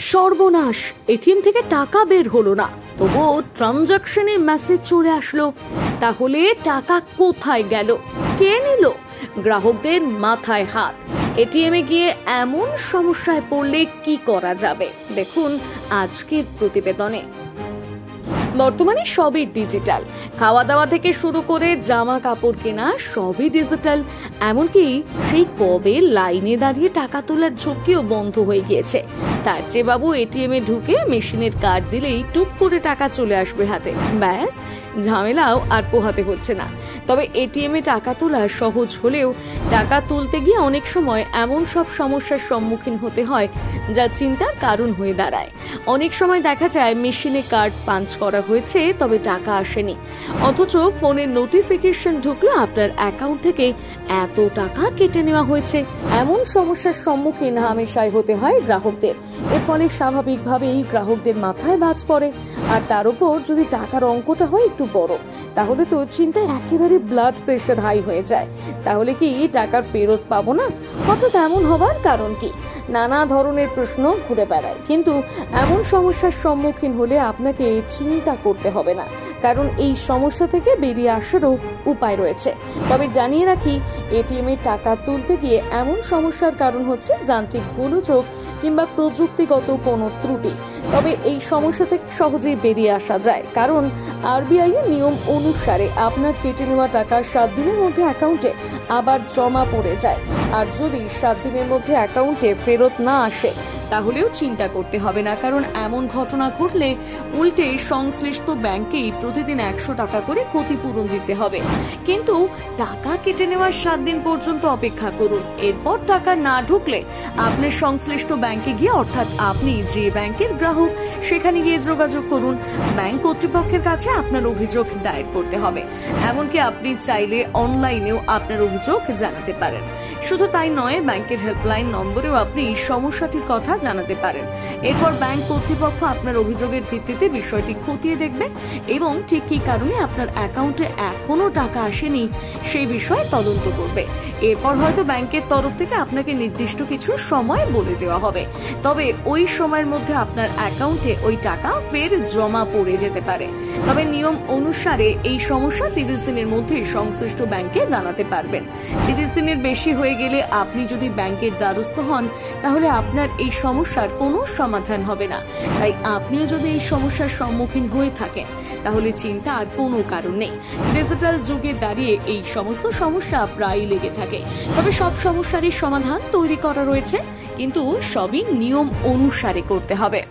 সর্বনাশ, এটিএম থেকে টাকা বের হলো না, তবুও ট্রানজাকশনে মেসেজ চলে আসলো। তাহলে টাকা কোথায় গেল, কে নিল? গ্রাহকদের মাথায় হাত। এটিএমে গিয়ে এমন সমস্যায় পড়লে কি করা যাবে, দেখুন আজকের প্রতিবেদনে। বর্তমানে সবই ডিজিটাল, খাওয়া দাওয়া থেকে শুরু করে জামা কাপড় কেনা সবই ডিজিটাল। এমনকি সেই কবে লাইনে দাঁড়িয়ে টাকা তোলার ঝুঁকিও বন্ধ হয়ে গিয়েছে। তার চেয়ে বাবু এটিএমে ঢুকে মেশিনের কার্ড দিলেই টুক করে টাকা চলে আসবে হাতে, ব্যাস ঝামেলাও আর পোহাতে হচ্ছে না। তবে এটিএমে টাকা তোলা সহজ হলেও টাকা তুলতে গিয়ে অনেক সময় এমন সব সমস্যার সম্মুখীন হতে হয় যা চিন্তার কারণ হয়ে দাঁড়ায়। অনেক সময় দেখা যায় মেশিনে কার্ড পাঞ্চ করা হয়েছে, তবে টাকা আসেনি, অথচ ফোনের নোটিফিকেশন ঢুকলো আপনার অ্যাকাউন্ট থেকে এত টাকা কেটে নেওয়া হয়েছে। এমন সমস্যার সম্মুখীন হামেশাই হতে হয় গ্রাহকদের। এর ফলে স্বাভাবিকভাবেই গ্রাহকদের মাথায় বাজ পড়ে। আর তার উপর যদি টাকার অঙ্কটা হয় একটু বড়, তাহলে তো চিন্তায় একেবারে ব্লাড প্রেশার হাই হয়ে যায়। তাহলে কি টাকা ফেরত পাবো না? হঠাৎ এমন হবার কারণ কি? নানা ধরনের প্রশ্ন ঘুরে বেড়ায়। কিন্তু এমন সমস্যার সম্মুখীন হলে আপনাকে চিন্তা করতে হবে না, কারণ এই সমস্যা থেকে বেরিয়ে আসারও উপায় রয়েছে। তবে জানিয়ে রাখি, এটিএম এ টাকা তুলতে গিয়ে এমন সমস্যার কারণ হচ্ছে যান্ত্রিক গোলযোগ কিংবা প্রযুক্তিগত কোনো ত্রুটি। তবে এই সমস্যা থেকে সহজেই বেরিয়ে আসা যায়, কারণ আরবিআই এর নিয়ম অনুসারে আপনার কেটে নেওয়া টাকা 7 দিনের মধ্যে অ্যাকাউন্টে আবার জমা পড়ে যায়। আর যদি 7 দিনের মধ্যে অ্যাকাউন্টে ফেরত না আসে, তাহলেও চিন্তা করতে হবে না, কারণ এমন ঘটনা ঘটলে উল্টে সংশ্লিষ্ট ব্যাংকেই প্রতিদিন 100 টাকা করে ক্ষতিপূরণ দিতে হবে। কিন্তু টাকা কেটে নেওয়ার 7 দিন পর্যন্ত অপেক্ষা করুন। এরপর টাকা না ঢুকলে আপনার সংশ্লিষ্ট ব্যাংকে গিয়ে, অর্থাৎ আপনি যে ব্যাংকের গ্রাহক সেখানে গিয়ে যোগাযোগ করুন। ব্যাংক কর্তৃপক্ষের কাছে আপনার অভিযোগ দায়ের করতে হবে। এমনকি আপনি চাইলে অনলাইনেও আপনার অভিযোগ জানাতে পারেন। শুধু তাই নয়, ব্যাংকের হেল্পলাইন নম্বরেও আপনি সমস্যাটির কথা জানাতে পারেন। এরপর ব্যাংক কর্তৃপক্ষ আপনার অভিযোগের ভিত্তিতে বিষয়টি খতিয়ে দেখবে এবং ঠিক কী কারণে আপনার অ্যাকাউন্টে এখনো টাকা আসেনি সেই বিষয়ে তদন্ত করবে। এরপর হয়তো ব্যাংকের তরফ থেকে আপনাকে নির্দিষ্ট কিছু সময় বলে দেওয়া হবে, তবে ওই সময়ের মধ্যে আপনার অ্যাকাউন্টে ওই টাকা ফের জমা পড়ে যেতে পারে। তবে নিয়ম অনুসারে এই সমস্যা 30 দিনের মধ্যে সংশ্লিষ্ট ব্যাংকে জানাতে পারবেন। 30 দিনের বেশি হয়ে গেলে আপনি যদি ব্যাংকের দ্বারস্থ হন, তাহলে আপনার এই সমস্যার কোনো সমাধান হবে না। তাই আপনিও যদি এই সমস্যার সম্মুখীন হয়ে থাকেন, তাহলে চিন্তা আর কোনো কারণ নেই। ডিজিটাল যুগে দাঁড়িয়ে এই সমস্ত সমস্যা প্রায়ই লেগে থাকে। তবে সব সমস্যারই সমাধান তৈরি করা রয়েছে, কিন্তু সবই নিয়ম অনুসারে করতে হবে।